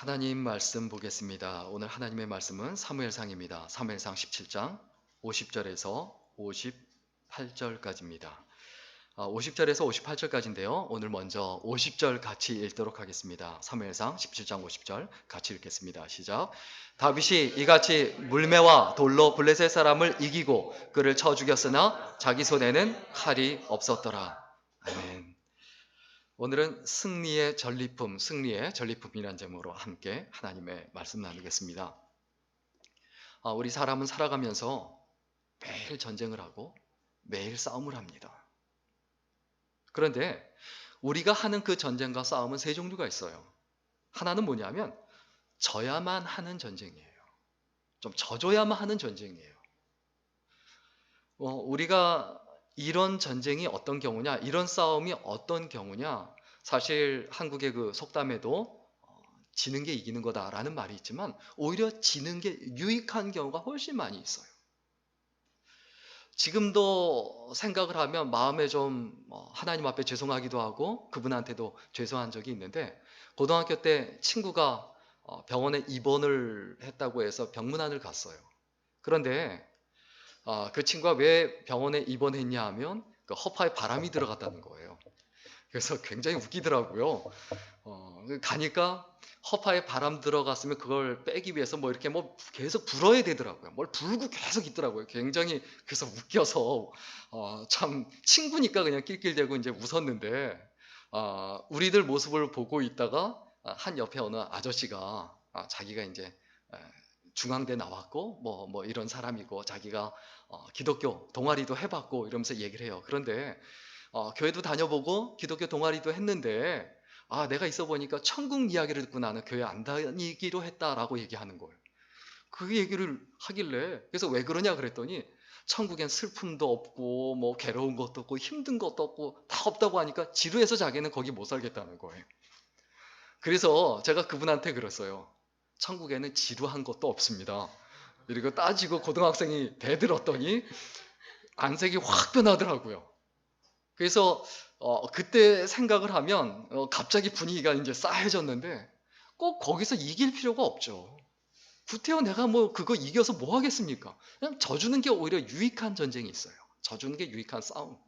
하나님 말씀 보겠습니다. 오늘 하나님의 말씀은 사무엘상입니다. 사무엘상 17장 50절에서 58절까지입니다. 50절에서 58절까지인데요. 오늘 먼저 50절 같이 읽도록 하겠습니다. 사무엘상 17장 50절 같이 읽겠습니다. 시작. 다윗이 이같이 물매와 돌로 블레셋 사람을 이기고 그를 쳐 죽였으나 자기 손에는 칼이 없었더라. 아멘. 오늘은 승리의 전리품이라는 제목으로 함께 하나님의 말씀 나누겠습니다. 우리 사람은 살아가면서 매일 전쟁을 하고 매일 싸움을 합니다. 그런데 우리가 하는 그 전쟁과 싸움은 세 종류가 있어요. 하나는 뭐냐면 져야만 하는 전쟁이에요. 좀 져줘야만 하는 전쟁이에요. 우리가 이런 전쟁이 어떤 경우냐, 이런 싸움이 어떤 경우냐, 사실 한국의 그 속담에도 지는 게 이기는 거다라는 말이 있지만 오히려 지는 게 유익한 경우가 훨씬 많이 있어요. 지금도 생각을 하면 마음에 좀 하나님 앞에 죄송하기도 하고 그분한테도 죄송한 적이 있는데, 고등학교 때 친구가 병원에 입원을 했다고 해서 병문안을 갔어요. 그런데 그 친구가 왜 병원에 입원했냐 하면 그 허파에 바람이 들어갔다는 거예요. 그래서 굉장히 웃기더라고요. 가니까 허파에 바람 들어갔으면 그걸 빼기 위해서 뭐 이렇게 뭐 계속 불어야 되더라고요. 뭘 불고 계속 있더라고요. 굉장히 그래서 웃겨서 참 친구니까 그냥 낄낄대고 이제 웃었는데, 우리들 모습을 보고 있다가 한 옆에 어느 아저씨가 자기가 이제 중앙대 나왔고 뭐 이런 사람이고 자기가 기독교 동아리도 해봤고 이러면서 얘기를 해요. 그런데 교회도 다녀보고 기독교 동아리도 했는데 내가 있어 보니까 천국 이야기를 듣고 나는 교회 안 다니기로 했다라고 얘기하는 거예요. 그 얘기를 하길래 그래서 왜 그러냐 그랬더니 천국엔 슬픔도 없고 뭐 괴로운 것도 없고 힘든 것도 없고 다 없다고 하니까 지루해서 자기는 거기 못 살겠다는 거예요. 그래서 제가 그분한테 그랬어요. 천국에는 지루한 것도 없습니다. 그리고 따지고 고등학생이 대들었더니 안색이 확 변하더라고요. 그래서 그때 생각을 하면 갑자기 분위기가 이제 싸해졌는데 꼭 거기서 이길 필요가 없죠. 구태여 내가 뭐 그거 이겨서 뭐 하겠습니까? 그냥 져주는 게 오히려 유익한 전쟁이 있어요. 져주는 게 유익한 싸움.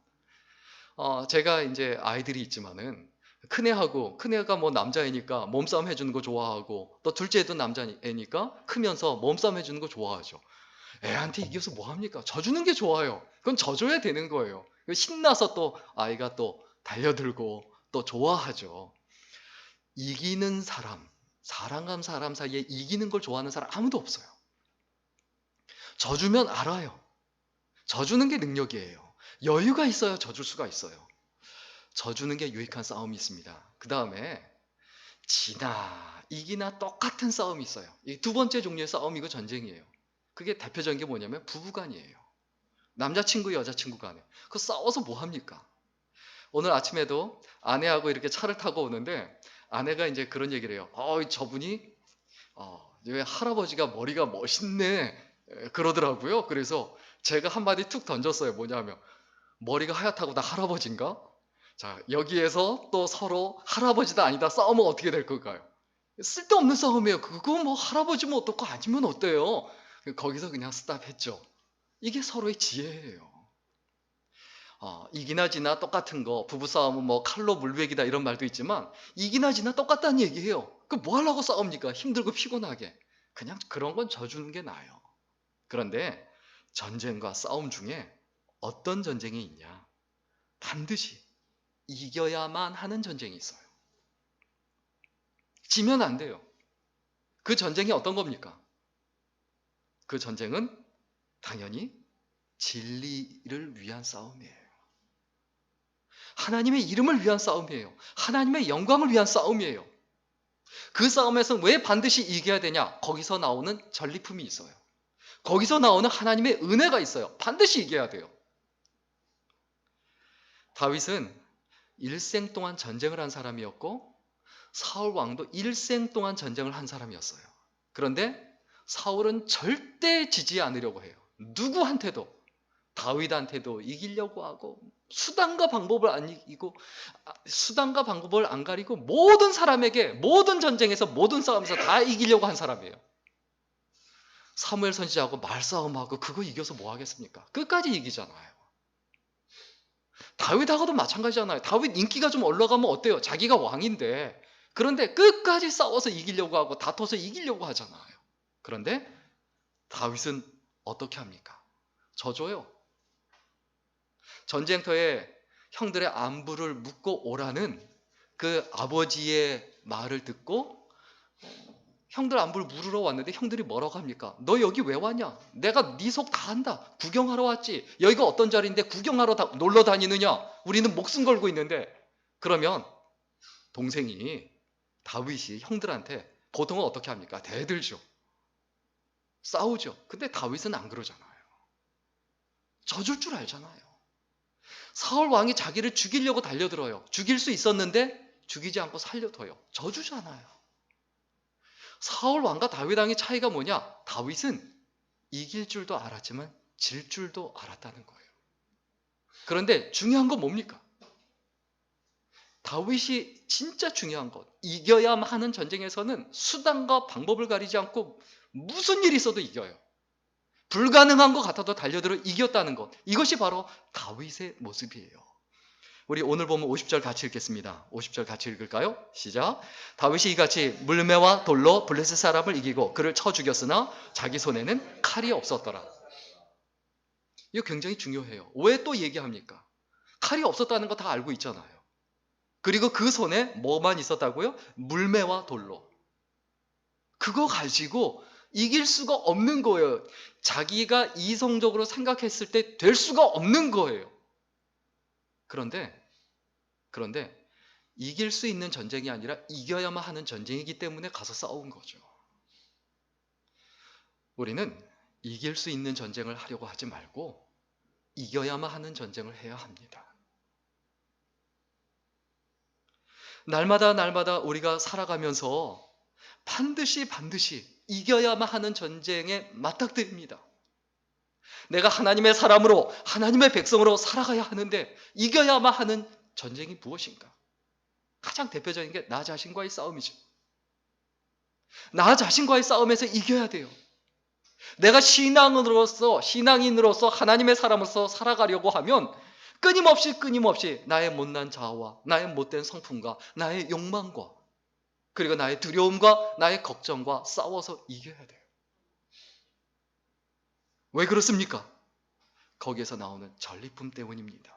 제가 이제 아이들이 있지만은 큰애가 뭐 남자애니까 몸싸움 해주는 거 좋아하고 또 둘째도 남자애니까 크면서 몸싸움 해주는 거 좋아하죠. 애한테 이겨서 뭐 합니까? 져주는 게 좋아요. 그건 져줘야 되는 거예요. 신나서 또 아이가 또 달려들고 또 좋아하죠. 이기는 사람과 사람 사이에 이기는 걸 좋아하는 사람 아무도 없어요. 져주면 알아요. 져주는 게 능력이에요. 여유가 있어야 져줄 수가 있어요. 져주는 게 유익한 싸움이 있습니다. 그 다음에 지나 이기나 똑같은 싸움이 있어요. 이 두 번째 종류의 싸움이 그 전쟁이에요. 그게 대표적인 게 뭐냐면 부부간이에요. 남자친구 여자친구 간에 그 싸워서 뭐 합니까? 오늘 아침에도 아내하고 이렇게 차를 타고 오는데 아내가 이제 그런 얘기를 해요. 저분이 왜 할아버지가 머리가 멋있네 그러더라고요. 그래서 제가 한마디 툭 던졌어요. 뭐냐면 머리가 하얗다고 나 할아버지인가? 자, 여기에서 또 서로 할아버지다 아니다 싸우면 어떻게 될 걸까요? 쓸데없는 싸움이에요. 그거 뭐 할아버지면 어떻고 아니면 어때요? 거기서 그냥 스탑했죠. 이게 서로의 지혜예요. 이기나 지나 똑같은 거, 부부싸움은 뭐 칼로 물베기다 이런 말도 있지만 이기나 지나 똑같다는 얘기예요. 그 뭐 하려고 싸웁니까? 힘들고 피곤하게. 그냥 그런 건 져주는 게 나아요. 그런데 전쟁과 싸움 중에 어떤 전쟁이 있냐? 반드시 이겨야만 하는 전쟁이 있어요. 지면 안 돼요. 그 전쟁이 어떤 겁니까? 그 전쟁은 당연히 진리를 위한 싸움이에요. 하나님의 이름을 위한 싸움이에요. 하나님의 영광을 위한 싸움이에요. 그 싸움에서 왜 반드시 이겨야 되냐? 거기서 나오는 전리품이 있어요. 거기서 나오는 하나님의 은혜가 있어요. 반드시 이겨야 돼요. 다윗은 일생 동안 전쟁을 한 사람이었고 사울 왕도 일생 동안 전쟁을 한 사람이었어요. 그런데 사울은 절대 지지 않으려고 해요. 누구한테도, 다윗한테도 이기려고 하고 수단과 방법을 안 이기고, 수단과 방법을 안 가리고 모든 사람에게, 모든 전쟁에서, 모든 싸움에서 다 이기려고 한 사람이에요. 사무엘 선지자하고 말싸움하고 그거 이겨서 뭐 하겠습니까? 끝까지 이기잖아요. 다윗하고도 마찬가지잖아요. 다윗 인기가 좀 올라가면 어때요? 자기가 왕인데. 그런데 끝까지 싸워서 이기려고 하고 다퉈서 이기려고 하잖아요. 그런데 다윗은 어떻게 합니까? 져줘요. 전쟁터에 형들의 안부를 묻고 오라는 그 아버지의 말을 듣고 형들 안부를 물으러 왔는데 형들이 뭐라고 합니까? 너 여기 왜 왔냐? 내가 네 속 다 안다. 구경하러 왔지. 여기가 어떤 자리인데 구경하러 놀러 다니느냐? 우리는 목숨 걸고 있는데. 그러면 동생이, 다윗이 형들한테 보통은 어떻게 합니까? 대들죠. 싸우죠. 근데 다윗은 안 그러잖아요. 져줄 줄 알잖아요. 사울 왕이 자기를 죽이려고 달려들어요. 죽일 수 있었는데 죽이지 않고 살려둬요. 져주잖아요. 사울 왕과 다윗 왕의 차이가 뭐냐? 다윗은 이길 줄도 알았지만 질 줄도 알았다는 거예요. 그런데 중요한 건 뭡니까? 다윗이 진짜 중요한 것, 이겨야만 하는 전쟁에서는 수단과 방법을 가리지 않고 무슨 일이 있어도 이겨요. 불가능한 것 같아도 달려들어 이겼다는 것, 이것이 바로 다윗의 모습이에요. 우리 오늘 보면 50절 같이 읽겠습니다. 50절 같이 읽을까요? 시작. 다윗이 이같이 물매와 돌로 블레셋 사람을 이기고 그를 쳐 죽였으나 자기 손에는 칼이 없었더라. 이거 굉장히 중요해요. 왜 또 얘기합니까? 칼이 없었다는 거 다 알고 있잖아요. 그리고 그 손에 뭐만 있었다고요? 물매와 돌로. 그거 가지고 이길 수가 없는 거예요. 자기가 이성적으로 생각했을 때 될 수가 없는 거예요. 그런데 이길 수 있는 전쟁이 아니라 이겨야만 하는 전쟁이기 때문에 가서 싸운 거죠. 우리는 이길 수 있는 전쟁을 하려고 하지 말고 이겨야만 하는 전쟁을 해야 합니다. 날마다 우리가 살아가면서 반드시 이겨야만 하는 전쟁에 맞닥뜨립니다. 내가 하나님의 사람으로, 하나님의 백성으로 살아가야 하는데 이겨야만 하는 전쟁이 무엇인가? 가장 대표적인 게 나 자신과의 싸움이죠. 나 자신과의 싸움에서 이겨야 돼요. 내가 신앙인으로서 하나님의 사람으로서 살아가려고 하면 끊임없이 나의 못난 자아와 나의 못된 성품과 나의 욕망과 그리고 나의 두려움과 나의 걱정과 싸워서 이겨야 돼요. 왜 그렇습니까? 거기에서 나오는 전리품 때문입니다.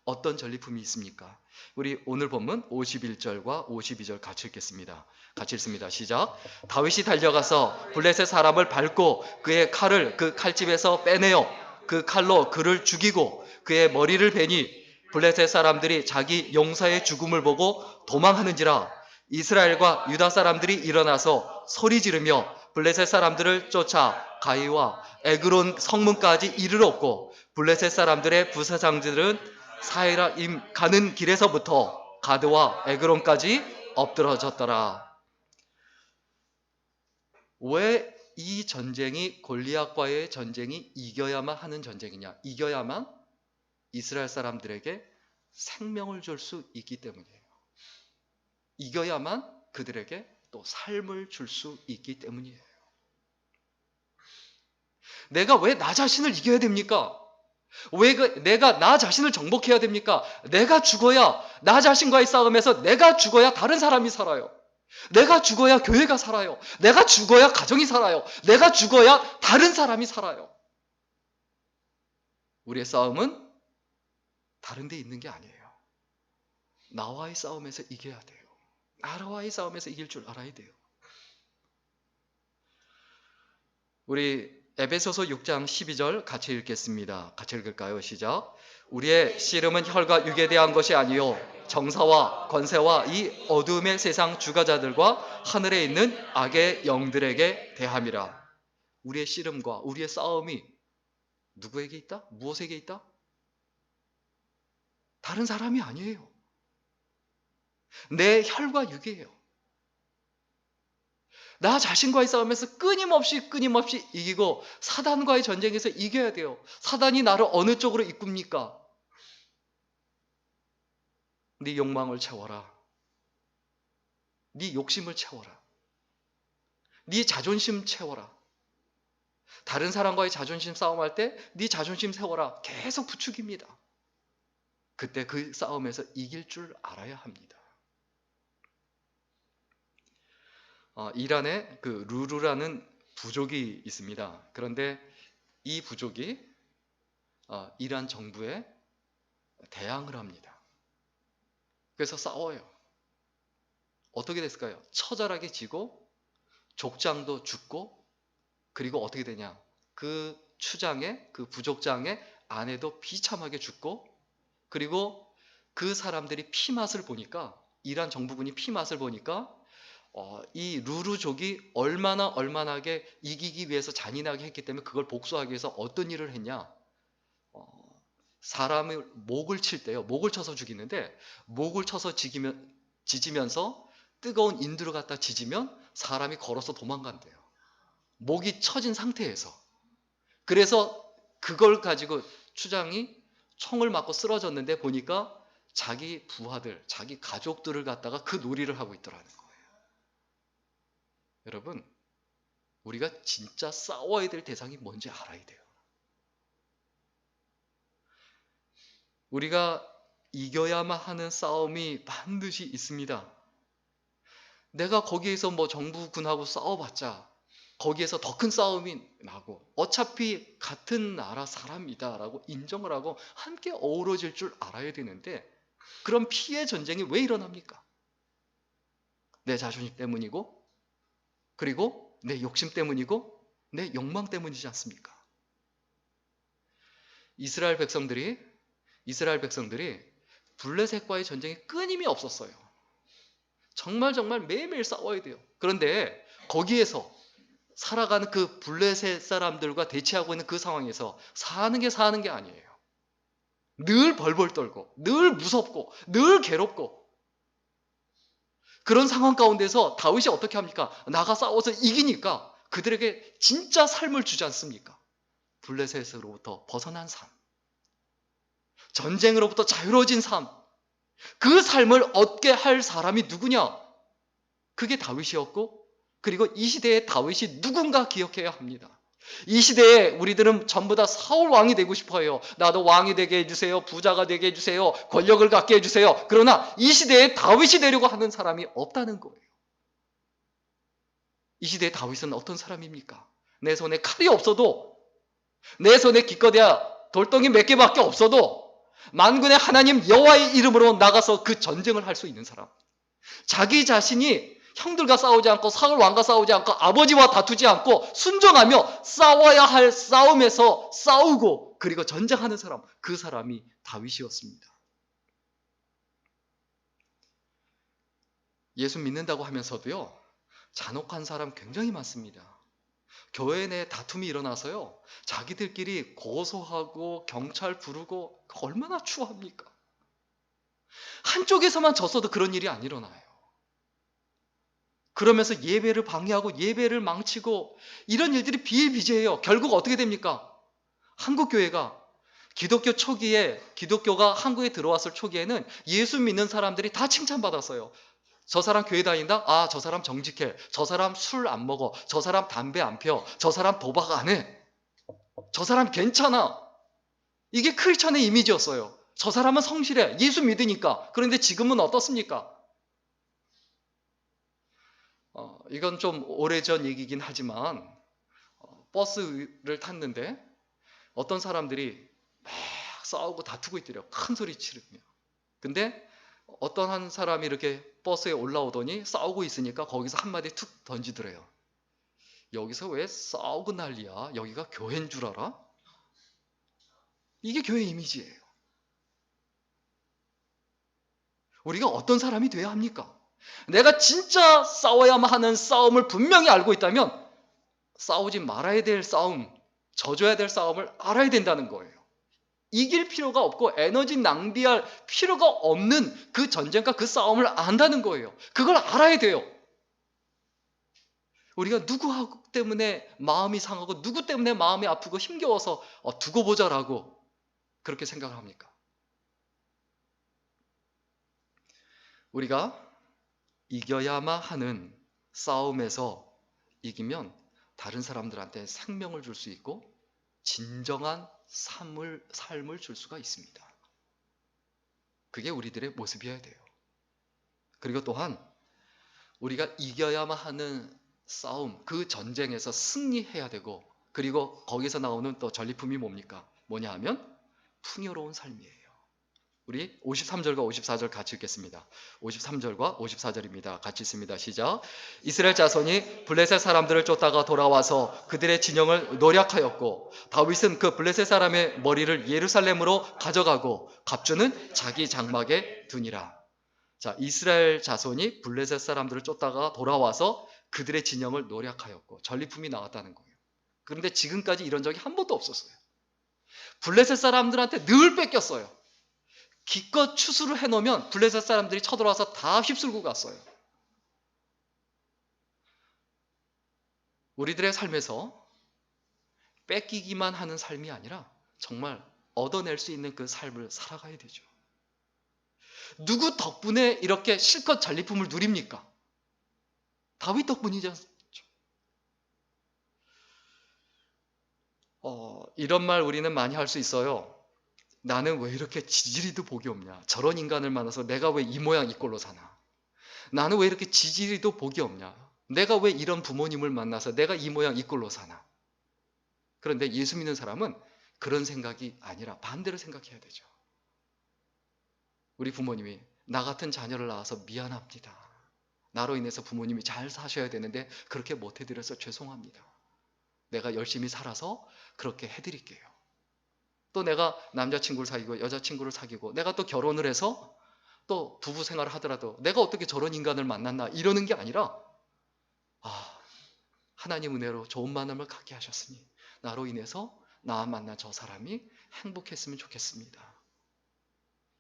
어떤 전리품이 있습니까? 우리 오늘 본문 51절과 52절 같이 읽겠습니다. 같이 읽습니다. 시작. 다윗이 달려가서 블레셋 사람을 밟고 그의 칼을 그 칼집에서 빼내어 그 칼로 그를 죽이고 그의 머리를 베니 블레셋 사람들이 자기 용사의 죽음을 보고 도망하는지라. 이스라엘과 유다 사람들이 일어나서 소리 지르며 블레셋 사람들을 쫓아 가이와 에그론 성문까지 이르렀고 블레셋 사람들의 부사장들은 사이라임 가는 길에서부터 가드와 에그론까지 엎드러졌더라. 왜 이 전쟁이 골리앗과의 전쟁이 이겨야만 하는 전쟁이냐? 이겨야만 이스라엘 사람들에게 생명을 줄 수 있기 때문이에요. 이겨야만 그들에게 또 삶을 줄 수 있기 때문이에요. 내가 왜 나 자신을 이겨야 됩니까? 왜 내가 나 자신을 정복해야 됩니까? 내가 죽어야, 나 자신과의 싸움에서 내가 죽어야 다른 사람이 살아요. 내가 죽어야 교회가 살아요. 내가 죽어야 가정이 살아요. 내가 죽어야 다른 사람이 살아요. 우리의 싸움은 다른 데 있는 게 아니에요. 나와의 싸움에서 이겨야 돼요. 나와의 싸움에서 이길 줄 알아야 돼요. 우리 에베소서 6장 12절 같이 읽겠습니다. 같이 읽을까요? 시작. 우리의 씨름은 혈과 육에 대한 것이 아니요 정사와 권세와 이 어둠의 세상 주가자들과 하늘에 있는 악의 영들에게 대함이라. 우리의 씨름과 우리의 싸움이 누구에게 있다? 무엇에게 있다? 다른 사람이 아니에요. 내 혈과 육이에요. 나 자신과의 싸움에서 끊임없이 이기고 사단과의 전쟁에서 이겨야 돼요. 사단이 나를 어느 쪽으로 이끕니까? 네 욕망을 채워라. 네 욕심을 채워라. 네 자존심 채워라. 다른 사람과의 자존심 싸움할 때 네 자존심 세워라. 계속 부추깁니다. 그때 그 싸움에서 이길 줄 알아야 합니다. 이란에 그 루루라는 부족이 있습니다. 그런데 이 부족이 이란 정부에 대항을 합니다. 그래서 싸워요. 어떻게 됐을까요? 처절하게 지고 족장도 죽고, 그리고 어떻게 되냐? 그 추장의, 그 부족장의 아내도 비참하게 죽고, 그리고 그 사람들이 피맛을 보니까, 이란 정부군이 피맛을 보니까 이 루루족이 얼마나게 이기기 위해서 잔인하게 했기 때문에 그걸 복수하기 위해서 어떤 일을 했냐? 사람을 목을 칠 때요. 목을 쳐서 죽이는데, 목을 쳐서 지지면서 뜨거운 인두를 갖다 지지면 사람이 걸어서 도망간대요. 목이 쳐진 상태에서. 그래서 그걸 가지고 추장이 총을 맞고 쓰러졌는데 보니까 자기 부하들, 자기 가족들을 갖다가 그 놀이를 하고 있더라는 거예요. 여러분, 우리가 진짜 싸워야 될 대상이 뭔지 알아야 돼요. 우리가 이겨야만 하는 싸움이 반드시 있습니다. 내가 거기에서 뭐 정부군하고 싸워봤자 거기에서 더 큰 싸움이 나고, 어차피 같은 나라 사람이다라고 인정을 하고 함께 어우러질 줄 알아야 되는데, 그런 피해 전쟁이 왜 일어납니까? 내 자존심 때문이고, 그리고 내 욕심 때문이고, 내 욕망 때문이지 않습니까? 이스라엘 백성들이 블레셋과의 전쟁이 끊임이 없었어요. 정말 매일매일 싸워야 돼요. 그런데 거기에서 살아가는 그 블레셋 사람들과 대치하고 있는 그 상황에서 사는 게 아니에요. 늘 벌벌 떨고, 늘 무섭고, 늘 괴롭고, 그런 상황 가운데서 다윗이 어떻게 합니까? 나가 싸워서 이기니까 그들에게 진짜 삶을 주지 않습니까? 블레셋으로부터 벗어난 삶, 전쟁으로부터 자유로워진 삶, 그 삶을 얻게 할 사람이 누구냐? 그게 다윗이었고, 그리고 이 시대의 다윗이 누군가 기억해야 합니다. 이 시대에 우리들은 전부 다 사울 왕이 되고 싶어요. 나도 왕이 되게 해주세요. 부자가 되게 해주세요. 권력을 갖게 해주세요. 그러나 이 시대에 다윗이 되려고 하는 사람이 없다는 거예요. 이 시대의 다윗은 어떤 사람입니까? 내 손에 칼이 없어도, 내 손에 기껏해야 돌덩이 몇 개밖에 없어도 만군의 하나님 여호와의 이름으로 나가서 그 전쟁을 할 수 있는 사람. 자기 자신이 형들과 싸우지 않고, 사울 왕과 싸우지 않고, 아버지와 다투지 않고 순종하며 싸워야 할 싸움에서 싸우고, 그리고 전쟁하는 사람, 그 사람이 다윗이었습니다. 예수 믿는다고 하면서도요, 잔혹한 사람 굉장히 많습니다. 교회 내 다툼이 일어나서요, 자기들끼리 고소하고 경찰 부르고, 얼마나 추합니까? 한쪽에서만 졌어도 그런 일이 안 일어나요. 그러면서 예배를 방해하고 예배를 망치고, 이런 일들이 비일비재해요. 결국 어떻게 됩니까? 한국 교회가 기독교가 한국에 들어왔을 초기에는 예수 믿는 사람들이 다 칭찬받았어요. 저 사람 교회 다닌다? 아, 저 사람 정직해. 저 사람 술 안 먹어. 저 사람 담배 안 피워. 저 사람 도박 안 해. 저 사람 괜찮아. 이게 크리스천의 이미지였어요. 저 사람은 성실해. 예수 믿으니까. 그런데 지금은 어떻습니까? 이건 좀 오래전 얘기긴 하지만, 버스를 탔는데 어떤 사람들이 막 싸우고 다투고 있더래요. 큰 소리 치르며. 근데 어떤 한 사람이 이렇게 버스에 올라오더니 싸우고 있으니까 거기서 한마디 툭 던지더래요. 여기서 왜 싸우고 난리야? 여기가 교회인 줄 알아? 이게 교회 이미지예요. 우리가 어떤 사람이 돼야 합니까? 내가 진짜 싸워야만 하는 싸움을 분명히 알고 있다면 싸우지 말아야 될 싸움, 져줘야 될 싸움을 알아야 된다는 거예요. 이길 필요가 없고 에너지 낭비할 필요가 없는 그 전쟁과 그 싸움을 안다는 거예요. 그걸 알아야 돼요. 우리가 누구 때문에 마음이 상하고 누구 때문에 마음이 아프고 힘겨워서 두고 보자라고 그렇게 생각을 합니까? 우리가 이겨야만 하는 싸움에서 이기면 다른 사람들한테 생명을 줄 수 있고 진정한 삶을 줄 수가 있습니다. 그게 우리들의 모습이어야 돼요. 그리고 또한 우리가 이겨야만 하는 싸움, 그 전쟁에서 승리해야 되고, 그리고 거기서 나오는 또 전리품이 뭐냐 하면 풍요로운 삶이에요. 우리 53절과 54절 같이 읽겠습니다. 53절과 54절입니다. 같이 읽습니다. 시작. 이스라엘 자손이 블레셋 사람들을 쫓다가 돌아와서 그들의 진영을 노략하였고 다윗은 그 블레셋 사람의 머리를 예루살렘으로 가져가고 갑주는 자기 장막에 두니라. 자, 이스라엘 자손이 블레셋 사람들을 쫓다가 돌아와서 그들의 진영을 노략하였고 전리품이 나왔다는 거예요. 그런데 지금까지 이런 적이 한 번도 없었어요. 블레셋 사람들한테 늘 뺏겼어요. 기껏 추수를 해놓으면 블레셋 사람들이 쳐들어와서 다 휩쓸고 갔어요. 우리들의 삶에서 뺏기기만 하는 삶이 아니라 정말 얻어낼 수 있는 그 삶을 살아가야 되죠. 누구 덕분에 이렇게 실컷 전리품을 누립니까? 다윗 덕분이죠. 이런 말 우리는 많이 할 수 있어요. 나는 왜 이렇게 지지리도 복이 없냐? 저런 인간을 만나서 내가 왜 이 모양 이 꼴로 사나? 나는 왜 이렇게 지지리도 복이 없냐? 내가 왜 이런 부모님을 만나서 내가 이 모양 이 꼴로 사나? 그런데 예수 믿는 사람은 그런 생각이 아니라 반대로 생각해야 되죠. 우리 부모님이 나 같은 자녀를 낳아서 미안합니다. 나로 인해서 부모님이 잘 사셔야 되는데 그렇게 못 해드려서 죄송합니다. 내가 열심히 살아서 그렇게 해드릴게요. 또 내가 남자친구를 사귀고 여자친구를 사귀고 내가 또 결혼을 해서 또 부부 생활을 하더라도 내가 어떻게 저런 인간을 만났나 이러는 게 아니라 하나님 은혜로 좋은 만남을 갖게 하셨으니 나로 인해서 나 만난 저 사람이 행복했으면 좋겠습니다.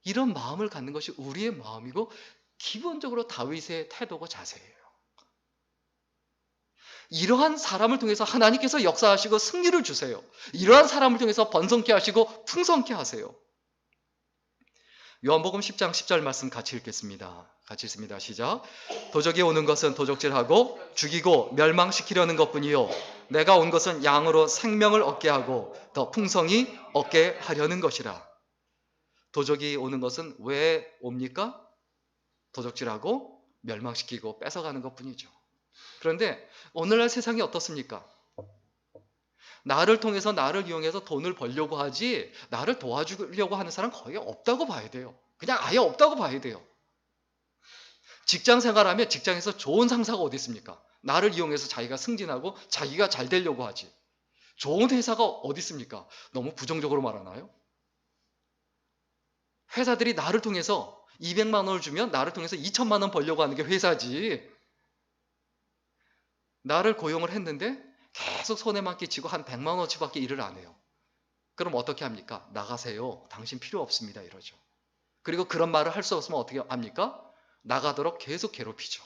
이런 마음을 갖는 것이 우리의 마음이고 기본적으로 다윗의 태도고 자세예요. 이러한 사람을 통해서 하나님께서 역사하시고 승리를 주세요. 이러한 사람을 통해서 번성케 하시고 풍성케 하세요. 요한복음 10장 10절 말씀 같이 읽겠습니다. 같이 읽습니다. 시작. 도적이 오는 것은 도적질하고 죽이고 멸망시키려는 것뿐이요 내가 온 것은 양으로 생명을 얻게 하고 더 풍성히 얻게 하려는 것이라. 도적이 오는 것은 왜 옵니까? 도적질하고 멸망시키고 뺏어가는 것뿐이죠. 그런데 오늘날 세상이 어떻습니까? 나를 통해서 나를 이용해서 돈을 벌려고 하지 나를 도와주려고 하는 사람 거의 없다고 봐야 돼요. 그냥 아예 없다고 봐야 돼요. 직장 생활하면 직장에서 좋은 상사가 어디 있습니까? 나를 이용해서 자기가 승진하고 자기가 잘 되려고 하지. 좋은 회사가 어디 있습니까? 너무 부정적으로 말하나요? 회사들이 나를 통해서 200만 원을 주면 나를 통해서 2천만 원 벌려고 하는 게 회사지. 나를 고용을 했는데 계속 손해만 끼치고 한 100만 원어치밖에 일을 안 해요. 그럼 어떻게 합니까? 나가세요. 당신 필요 없습니다. 이러죠. 그리고 그런 말을 할 수 없으면 어떻게 합니까? 나가도록 계속 괴롭히죠.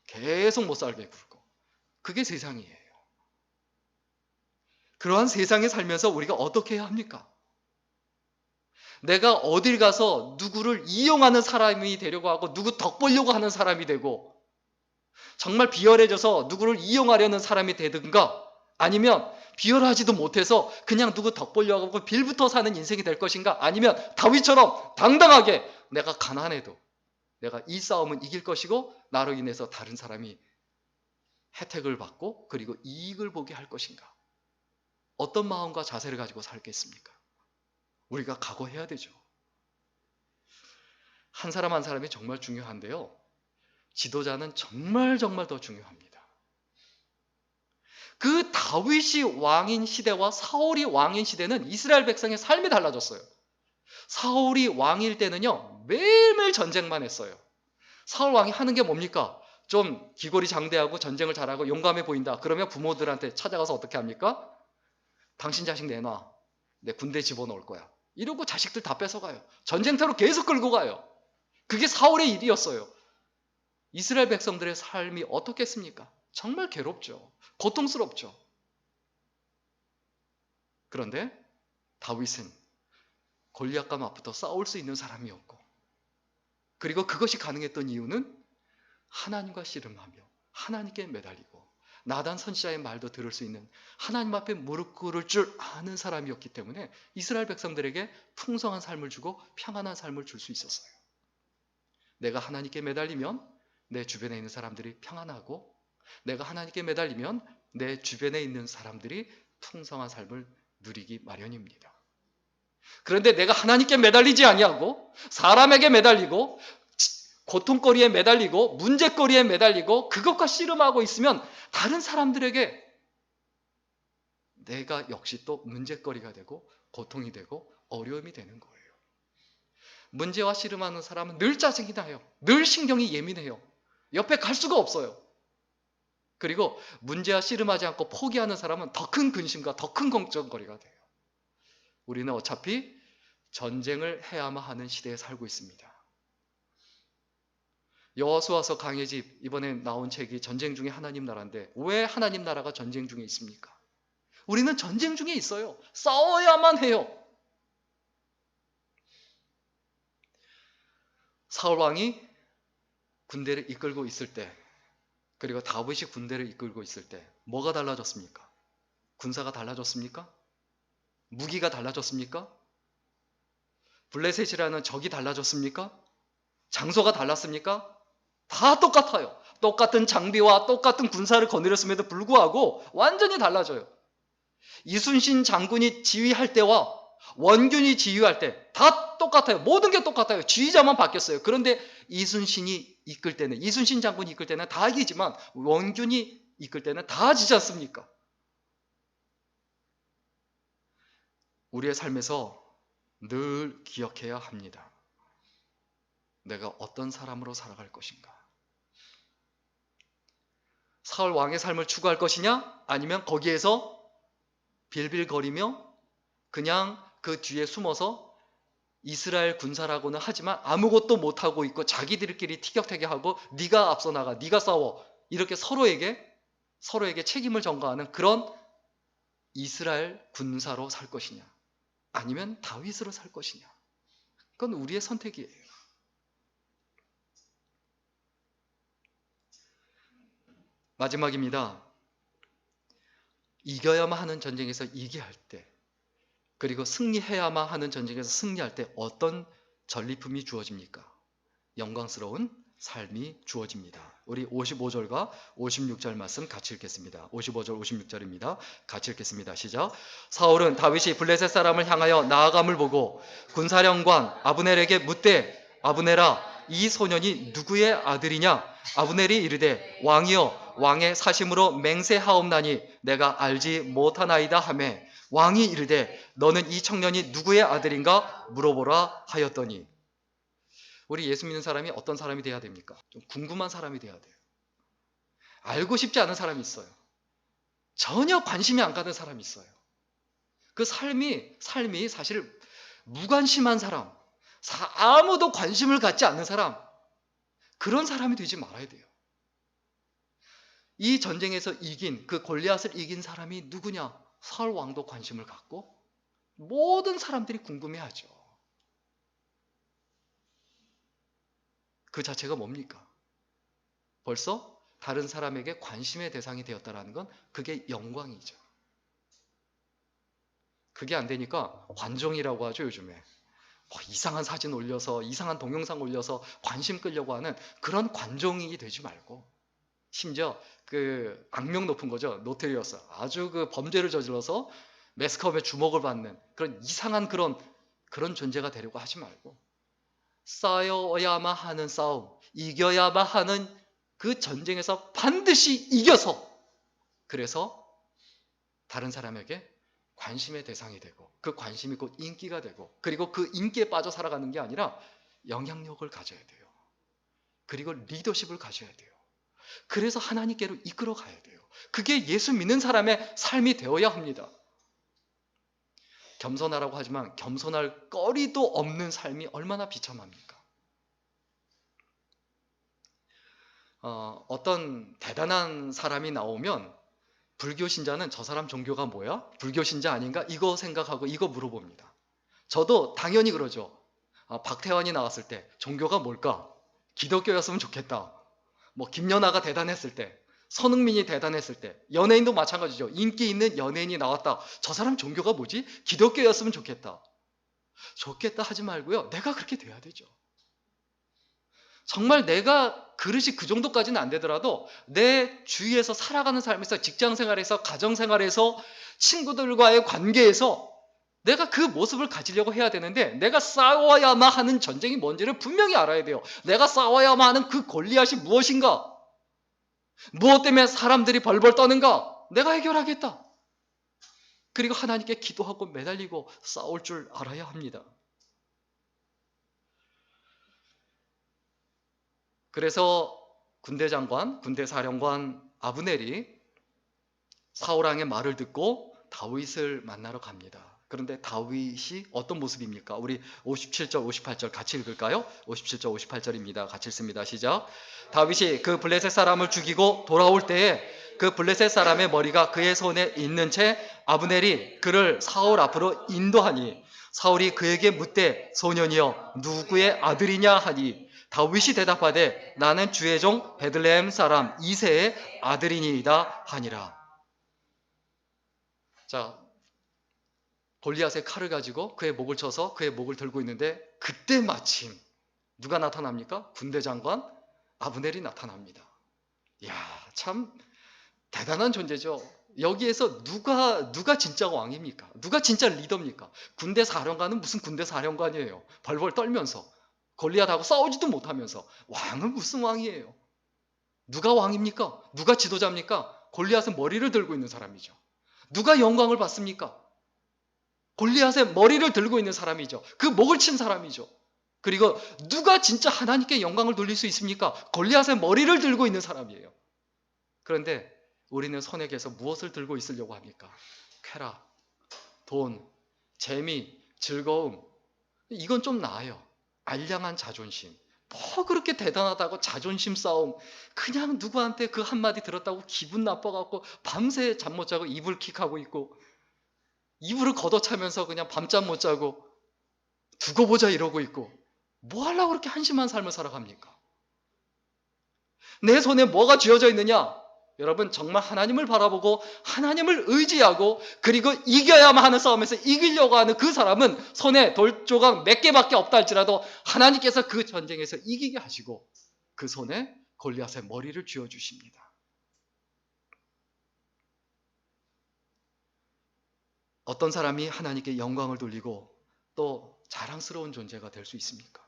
계속 못 살게 굴고. 그게 세상이에요. 그러한 세상에 살면서 우리가 어떻게 해야 합니까? 내가 어딜 가서 누구를 이용하는 사람이 되려고 하고 누구 덕 보려고 하는 사람이 되고 정말 비열해져서 누구를 이용하려는 사람이 되든가 아니면 비열하지도 못해서 그냥 누구 덕 보려고 하고 빌부터 사는 인생이 될 것인가 아니면 다윗처럼 당당하게 내가 가난해도 내가 이 싸움은 이길 것이고 나로 인해서 다른 사람이 혜택을 받고 그리고 이익을 보게 할 것인가. 어떤 마음과 자세를 가지고 살겠습니까? 우리가 각오해야 되죠. 한 사람 한 사람이 정말 중요한데요. 지도자는 정말 더 중요합니다. 그 다윗이 왕인 시대와 사울이 왕인 시대는 이스라엘 백성의 삶이 달라졌어요. 사울이 왕일 때는요. 매일매일 전쟁만 했어요. 사울 왕이 하는 게 뭡니까? 좀 기골이 장대하고 전쟁을 잘하고 용감해 보인다. 그러면 부모들한테 찾아가서 어떻게 합니까? 당신 자식 내놔. 내 군대 집어넣을 거야. 이러고 자식들 다 뺏어가요. 전쟁터로 계속 끌고 가요. 그게 사울의 일이었어요. 이스라엘 백성들의 삶이 어떻겠습니까? 정말 괴롭죠. 고통스럽죠. 그런데 다윗은 골리앗과 맞붙어 싸울 수 있는 사람이었고 그리고 그것이 가능했던 이유는 하나님과 씨름하며 하나님께 매달리고 나단 선지자의 말도 들을 수 있는, 하나님 앞에 무릎 꿇을 줄 아는 사람이었기 때문에 이스라엘 백성들에게 풍성한 삶을 주고 평안한 삶을 줄 수 있었어요. 내가 하나님께 매달리면 내 주변에 있는 사람들이 평안하고, 내가 하나님께 매달리면 내 주변에 있는 사람들이 풍성한 삶을 누리기 마련입니다. 그런데 내가 하나님께 매달리지 아니하고 사람에게 매달리고 고통거리에 매달리고 문제거리에 매달리고 그것과 씨름하고 있으면 다른 사람들에게 내가 역시 또 문제거리가 되고 고통이 되고 어려움이 되는 거예요. 문제와 씨름하는 사람은 늘 짜증이 나요. 늘 신경이 예민해요. 옆에 갈 수가 없어요. 그리고 문제와 씨름하지 않고 포기하는 사람은 더 큰 근심과 더 큰 걱정거리가 돼요. 우리는 어차피 전쟁을 해야만 하는 시대에 살고 있습니다. 여호수아서 강의 집 이번에 나온 책이 전쟁 중에 하나님 나라인데, 왜 하나님 나라가 전쟁 중에 있습니까? 우리는 전쟁 중에 있어요. 싸워야만 해요. 사울 왕이 군대를 이끌고 있을 때, 그리고 다윗이 군대를 이끌고 있을 때 뭐가 달라졌습니까? 군사가 달라졌습니까? 무기가 달라졌습니까? 블레셋이라는 적이 달라졌습니까? 장소가 달랐습니까? 다 똑같아요. 똑같은 장비와 똑같은 군사를 거느렸음에도 불구하고 완전히 달라져요. 이순신 장군이 지휘할 때와 원균이 지휘할 때 다 똑같아요. 모든 게 똑같아요. 지휘자만 바뀌었어요. 그런데 이순신 장군이 이끌 때는 다 이기지만 원균이 이끌 때는 다 지지 않습니까? 우리의 삶에서 늘 기억해야 합니다. 내가 어떤 사람으로 살아갈 것인가? 사울 왕의 삶을 추구할 것이냐? 아니면 거기에서 빌빌거리며 그냥 그 뒤에 숨어서 이스라엘 군사라고는 하지만 아무것도 못하고 있고 자기들끼리 티격태격하고 네가 앞서 나가, 네가 싸워, 이렇게 서로에게 책임을 전가하는 그런 이스라엘 군사로 살 것이냐, 아니면 다윗으로 살 것이냐? 그건 우리의 선택이에요. 마지막입니다. 이겨야만 하는 전쟁에서 이겨야 할 때, 그리고 승리해야만 하는 전쟁에서 승리할 때 어떤 전리품이 주어집니까? 영광스러운 삶이 주어집니다. 우리 55절과 56절 말씀 같이 읽겠습니다. 55절 56절입니다. 같이 읽겠습니다. 시작. 사울은 다윗이 블레셋 사람을 향하여 나아감을 보고 군사령관 아브넬에게 묻되, 아브넬아, 이 소년이 누구의 아들이냐? 아브넬이 이르되, 왕이여, 왕의 사심으로 맹세하옵나니 내가 알지 못하나이다 하매, 왕이 이르되, 너는 이 청년이 누구의 아들인가 물어보라 하였더니. 우리 예수 믿는 사람이 어떤 사람이 돼야 됩니까? 좀 궁금한 사람이 돼야 돼요. 알고 싶지 않은 사람이 있어요. 전혀 관심이 안 가는 사람이 있어요. 그 삶이 사실 무관심한 사람, 아무도 관심을 갖지 않는 사람, 그런 사람이 되지 말아야 돼요. 이 전쟁에서 이긴, 그 골리앗을 이긴 사람이 누구냐? 사울 왕도 관심을 갖고 모든 사람들이 궁금해하죠. 그 자체가 뭡니까? 벌써 다른 사람에게 관심의 대상이 되었다는 건 그게 영광이죠. 그게 안 되니까 관종이라고 하죠, 요즘에. 이상한 사진 올려서, 이상한 동영상 올려서 관심 끌려고 하는 그런 관종이 되지 말고, 심지어 그 악명 높은 거죠, 노테리어스, 아주 그 범죄를 저질러서 매스컴의 주목을 받는 그런 이상한 그런 존재가 되려고 하지 말고, 싸워야만 하는 싸움, 이겨야만 하는 그 전쟁에서 반드시 이겨서, 그래서 다른 사람에게 관심의 대상이 되고, 그 관심이 곧 인기가 되고, 그리고 그 인기에 빠져 살아가는 게 아니라 영향력을 가져야 돼요. 그리고 리더십을 가져야 돼요. 그래서 하나님께로 이끌어 가야 돼요. 그게 예수 믿는 사람의 삶이 되어야 합니다. 겸손하라고 하지만 겸손할 거리도 없는 삶이 얼마나 비참합니까? 어떤 대단한 사람이 나오면 불교 신자는 저 사람 종교가 뭐야? 불교 신자 아닌가? 이거 생각하고 이거 물어봅니다. 저도 당연히 그러죠. 박태환이 나왔을 때 종교가 뭘까? 기독교였으면 좋겠다. 뭐 김연아가 대단했을 때, 손흥민이 대단했을 때, 연예인도 마찬가지죠. 인기 있는 연예인이 나왔다. 저 사람 종교가 뭐지? 기독교였으면 좋겠다. 좋겠다 하지 말고요. 내가 그렇게 돼야 되죠. 정말 내가 그릇이 그 정도까지는 안 되더라도 내 주위에서 살아가는 삶에서, 직장생활에서, 가정생활에서, 친구들과의 관계에서 내가 그 모습을 가지려고 해야 되는데, 내가 싸워야만 하는 전쟁이 뭔지를 분명히 알아야 돼요. 내가 싸워야만 하는 그 골리앗이 무엇인가? 무엇 때문에 사람들이 벌벌 떠는가? 내가 해결하겠다. 그리고 하나님께 기도하고 매달리고 싸울 줄 알아야 합니다. 그래서 군대 장관, 군대 사령관 아브넬이 사울 왕의 말을 듣고 다윗을 만나러 갑니다. 그런데 다윗이 어떤 모습입니까? 우리 57절, 58절 같이 읽을까요? 57절, 58절입니다. 같이 읽습니다. 시작. 다윗이 그 블레셋 사람을 죽이고 돌아올 때에 그 블레셋 사람의 머리가 그의 손에 있는 채 아브넬이 그를 사울 앞으로 인도하니 사울이 그에게 묻되 소년이여 누구의 아들이냐 하니 다윗이 대답하되 나는 주의 종 베들레헴 사람 이새의 아들이니이다 하니라. 자, 골리앗의 칼을 가지고 그의 목을 쳐서 그의 목을 들고 있는데 그때 마침 누가 나타납니까? 군대 장관 아브넬이 나타납니다. 이야, 참 대단한 존재죠. 여기에서 누가 진짜 왕입니까? 누가 진짜 리더입니까? 군대 사령관은 무슨 군대 사령관이에요. 벌벌 떨면서 골리앗하고 싸우지도 못하면서. 왕은 무슨 왕이에요? 누가 왕입니까? 누가 지도자입니까? 골리앗은 머리를 들고 있는 사람이죠. 누가 영광을 받습니까? 골리앗의 머리를 들고 있는 사람이죠. 그 목을 친 사람이죠. 그리고 누가 진짜 하나님께 영광을 돌릴 수 있습니까? 골리앗의 머리를 들고 있는 사람이에요. 그런데 우리는 손에 계서 무엇을 들고 있으려고 합니까? 쾌락, 돈, 재미, 즐거움. 이건 좀 나아요. 알량한 자존심. 뭐 그렇게 대단하다고 자존심 싸움. 그냥 누구한테 그 한마디 들었다고 기분 나빠갖고 밤새 잠 못 자고 이불 킥하고 있고 이불을 걷어차면서 그냥 밤잠 못 자고 두고 보자 이러고 있고 뭐 하려고 그렇게 한심한 삶을 살아갑니까? 내 손에 뭐가 쥐어져 있느냐? 여러분 정말 하나님을 바라보고 하나님을 의지하고 그리고 이겨야만 하는 싸움에서 이기려고 하는 그 사람은 손에 돌조각 몇 개밖에 없다 할지라도 하나님께서 그 전쟁에서 이기게 하시고 그 손에 골리앗의 머리를 쥐어주십니다. 어떤 사람이 하나님께 영광을 돌리고 또 자랑스러운 존재가 될 수 있습니까?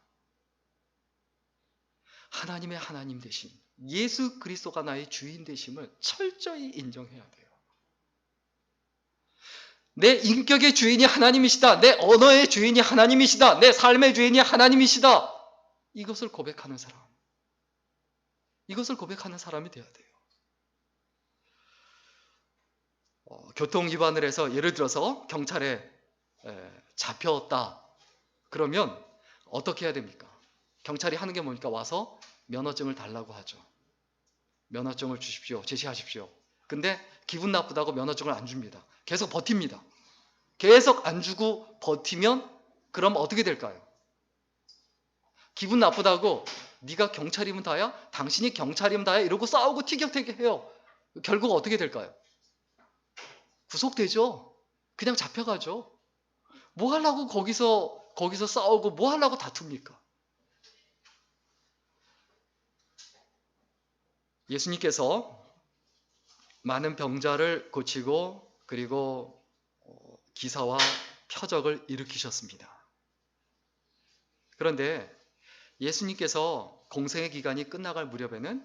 하나님의 하나님 되심, 예수 그리스도가 나의 주인 되심을 철저히 인정해야 돼요. 내 인격의 주인이 하나님이시다. 내 언어의 주인이 하나님이시다. 내 삶의 주인이 하나님이시다. 이것을 고백하는 사람. 이것을 고백하는 사람이 돼야 돼요. 교통 위반을 해서 예를 들어서 경찰에 잡혔다. 그러면 어떻게 해야 됩니까? 경찰이 하는 게 뭡니까? 와서 면허증을 달라고 하죠. 면허증을 주십시오. 제시하십시오. 근데 기분 나쁘다고 면허증을 안 줍니다. 계속 버팁니다. 계속 안 주고 버티면 그럼 어떻게 될까요? 기분 나쁘다고 네가 경찰이면 다야? 당신이 경찰이면 다야? 이러고 싸우고 티격태격해요. 결국 어떻게 될까요? 구속되죠. 그냥 잡혀가죠. 뭐 하려고 거기서 싸우고 뭐 하려고 다툽니까? 예수님께서 많은 병자를 고치고 그리고 기사와 표적을 일으키셨습니다. 그런데 예수님께서 공생의 기간이 끝나갈 무렵에는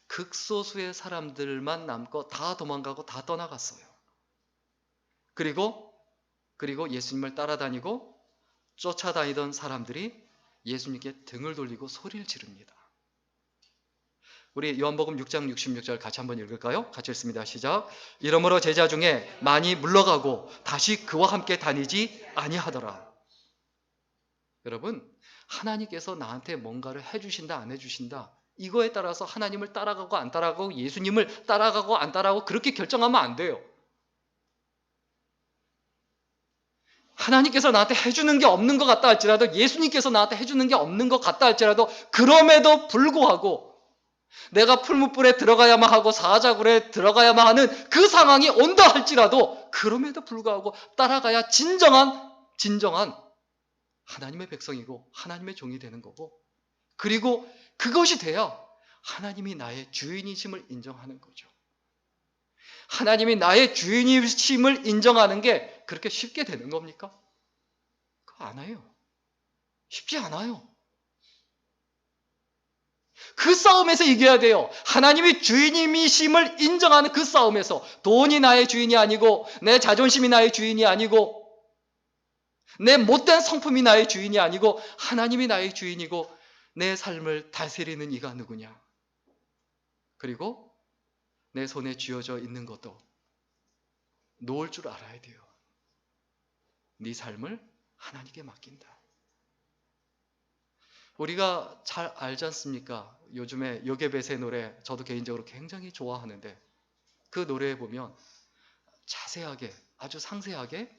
극소수의 사람들만 남고 다 도망가고 다 떠나갔어요. 그리고 예수님을 따라다니고 쫓아다니던 사람들이 예수님께 등을 돌리고 소리를 지릅니다. 우리 요한복음 6장 66절 같이 한번 읽을까요? 같이 읽습니다. 시작. 이러므로 제자 중에 많이 물러가고 다시 그와 함께 다니지 아니하더라. 여러분, 하나님께서 나한테 뭔가를 해주신다 안 해주신다 이거에 따라서 하나님을 따라가고 안 따라가고 예수님을 따라가고 안 따라가고 그렇게 결정하면 안 돼요. 하나님께서 나한테 해주는 게 없는 것 같다 할지라도, 예수님께서 나한테 해주는 게 없는 것 같다 할지라도, 그럼에도 불구하고 내가 풀무불에 들어가야만 하고 사자굴에 들어가야만 하는 그 상황이 온다 할지라도, 그럼에도 불구하고 따라가야 진정한 하나님의 백성이고 하나님의 종이 되는 거고, 그리고 그것이 돼야 하나님이 나의 주인이심을 인정하는 거죠. 하나님이 나의 주인이심을 인정하는 게 그렇게 쉽게 되는 겁니까? 그거 안 해요. 쉽지 않아요. 그 싸움에서 이겨야 돼요. 하나님이 주인이심을 인정하는 그 싸움에서, 돈이 나의 주인이 아니고, 내 자존심이 나의 주인이 아니고, 내 못된 성품이 나의 주인이 아니고, 하나님이 나의 주인이고, 내 삶을 다스리는 이가 누구냐? 그리고 내 손에 쥐어져 있는 것도 놓을 줄 알아야 돼요. 네 삶을 하나님께 맡긴다. 우리가 잘 알지 않습니까? 요즘에 요게벳의 노래, 저도 개인적으로 굉장히 좋아하는데, 그 노래에 보면 자세하게, 아주 상세하게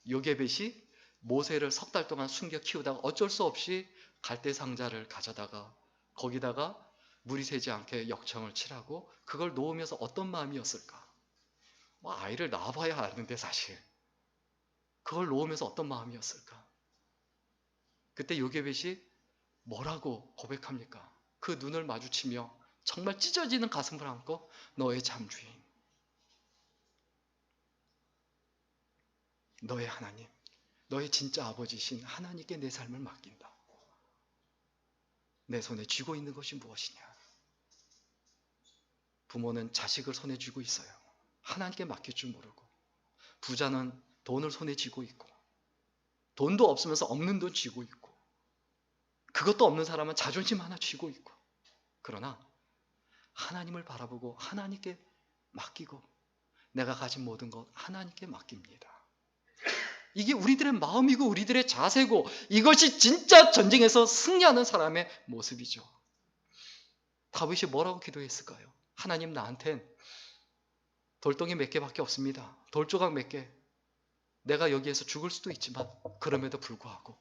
요게벳이 모세를 석 달 동안 숨겨 키우다가 어쩔 수 없이 갈대상자를 가져다가 거기다가 물이 새지 않게 역청을 칠하고 그걸 놓으면서 어떤 마음이었을까? 아이를 낳아봐야 아는데 사실 그걸 놓으면서 어떤 마음이었을까? 그때 요게벳이 뭐라고 고백합니까? 그 눈을 마주치며 정말 찢어지는 가슴을 안고, 너의 참주인, 너의 하나님, 너의 진짜 아버지신 하나님께 내 삶을 맡긴다. 내 손에 쥐고 있는 것이 무엇이냐? 부모는 자식을 손에 쥐고 있어요. 하나님께 맡길 줄 모르고, 부자는 돈을 손에 쥐고 있고, 돈도 없으면서 없는 돈 쥐고 있고, 그것도 없는 사람은 자존심 하나 쥐고 있고, 그러나 하나님을 바라보고 하나님께 맡기고 내가 가진 모든 것 하나님께 맡깁니다. 이게 우리들의 마음이고 우리들의 자세고, 이것이 진짜 전쟁에서 승리하는 사람의 모습이죠. 다윗이 뭐라고 기도했을까요? 하나님, 나한텐 돌덩이 몇 개밖에 없습니다. 돌조각 몇 개. 내가 여기에서 죽을 수도 있지만 그럼에도 불구하고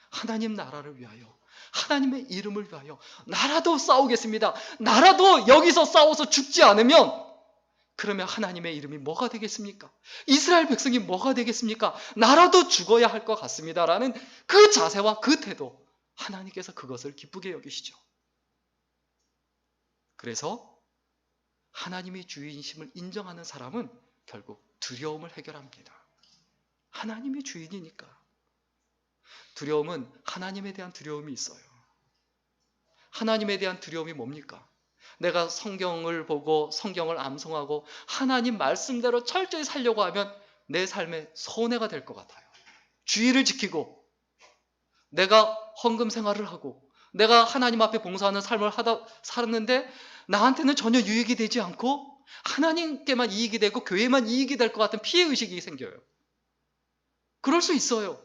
하나님 나라를 위하여, 하나님의 이름을 위하여 나라도 싸우겠습니다. 나라도 여기서 싸워서 죽지 않으면 그러면 하나님의 이름이 뭐가 되겠습니까? 이스라엘 백성이 뭐가 되겠습니까? 나라도 죽어야 할 것 같습니다. 라는 그 자세와 그 태도, 하나님께서 그것을 기쁘게 여기시죠. 그래서 하나님이 주인이심을 인정하는 사람은 결국 두려움을 해결합니다. 하나님이 주인이니까. 두려움은 하나님에 대한 두려움이 있어요. 하나님에 대한 두려움이 뭡니까? 내가 성경을 보고 성경을 암송하고 하나님 말씀대로 철저히 살려고 하면 내 삶에 손해가 될 것 같아요. 주의를 지키고 내가 헌금 생활을 하고 내가 하나님 앞에 봉사하는 삶을 살았는데 나한테는 전혀 유익이 되지 않고 하나님께만 이익이 되고 교회만 이익이 될 것 같은 피해의식이 생겨요. 그럴 수 있어요.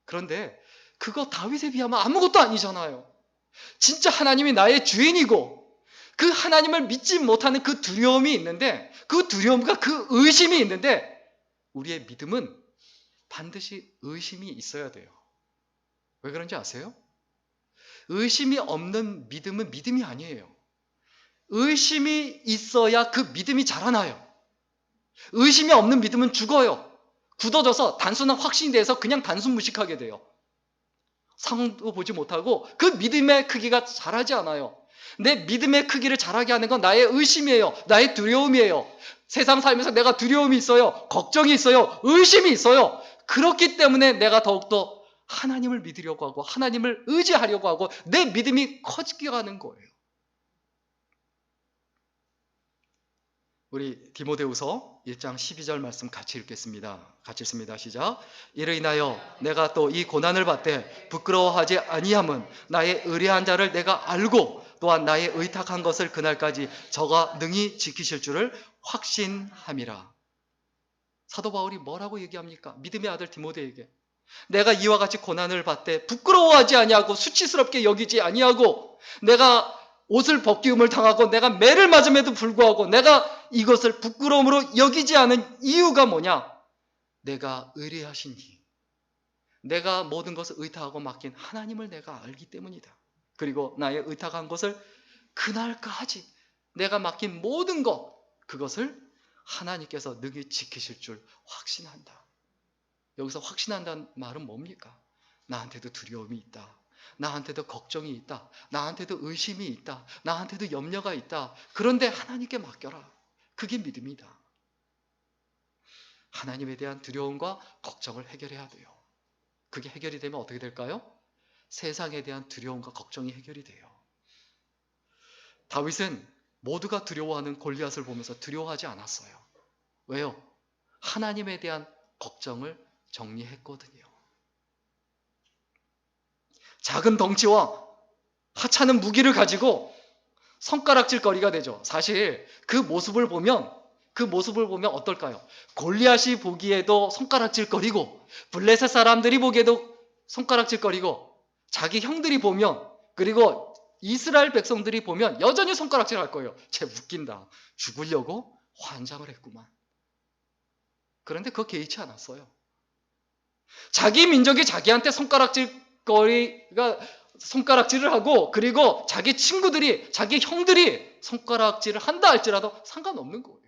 그런데 그거 다윗에 비하면 아무것도 아니잖아요. 진짜 하나님이 나의 주인이고 그 하나님을 믿지 못하는 그 두려움이 있는데, 그 두려움과 그 의심이 있는데, 우리의 믿음은 반드시 의심이 있어야 돼요. 왜 그런지 아세요? 의심이 없는 믿음은 믿음이 아니에요. 의심이 있어야 그 믿음이 자라나요. 의심이 없는 믿음은 죽어요. 굳어져서 단순한 확신에 대해서 그냥 단순 무식하게 돼요. 상도 보지 못하고 그 믿음의 크기가 자라지 않아요. 내 믿음의 크기를 자라게 하는 건 나의 의심이에요. 나의 두려움이에요. 세상 살면서 내가 두려움이 있어요. 걱정이 있어요. 의심이 있어요. 그렇기 때문에 내가 더욱더 하나님을 믿으려고 하고 하나님을 의지하려고 하고 내 믿음이 커지게 가는 거예요. 우리 디모데후서 1장 12절 말씀 같이 읽겠습니다. 같이 읽습니다. 시작. 이를 인하여 내가 또 이 고난을 받되 부끄러워하지 아니함은 나의 의뢰한 자를 내가 알고 또한 나의 의탁한 것을 그날까지 저가 능히 지키실 줄을 확신함이라. 사도 바울이 뭐라고 얘기합니까? 믿음의 아들 디모데에게 내가 이와 같이 고난을 받되 부끄러워하지 아니하고 수치스럽게 여기지 아니하고 내가 옷을 벗기움을 당하고 내가 매를 맞음에도 불구하고 내가 이것을 부끄러움으로 여기지 않은 이유가 뭐냐? 내가 의뢰하시니, 내가 모든 것을 의탁하고 맡긴 하나님을 내가 알기 때문이다. 그리고 나의 의탁한 것을 그날까지 내가 맡긴 모든 것, 그것을 하나님께서 능히 지키실 줄 확신한다. 여기서 확신한다는 말은 뭡니까? 나한테도 두려움이 있다. 나한테도 걱정이 있다. 나한테도 의심이 있다. 나한테도 염려가 있다. 그런데 하나님께 맡겨라. 그게 믿음이다. 하나님에 대한 두려움과 걱정을 해결해야 돼요. 그게 해결이 되면 어떻게 될까요? 세상에 대한 두려움과 걱정이 해결이 돼요. 다윗은 모두가 두려워하는 골리앗을 보면서 두려워하지 않았어요. 왜요? 하나님에 대한 걱정을 정리했거든요. 작은 덩치와 하찮은 무기를 가지고 손가락질 거리가 되죠. 사실 그 모습을 보면 어떨까요? 골리앗이 보기에도 손가락질 거리고, 블레셋 사람들이 보기에도 손가락질 거리고, 자기 형들이 보면, 그리고 이스라엘 백성들이 보면 여전히 손가락질 할 거예요. 쟤 웃긴다. 죽으려고 환장을 했구만. 그런데 그거 개의치 않았어요. 자기 민족이 자기한테 손가락질을 하고, 그리고 자기 친구들이, 자기 형들이 손가락질을 한다 할지라도 상관없는 거예요.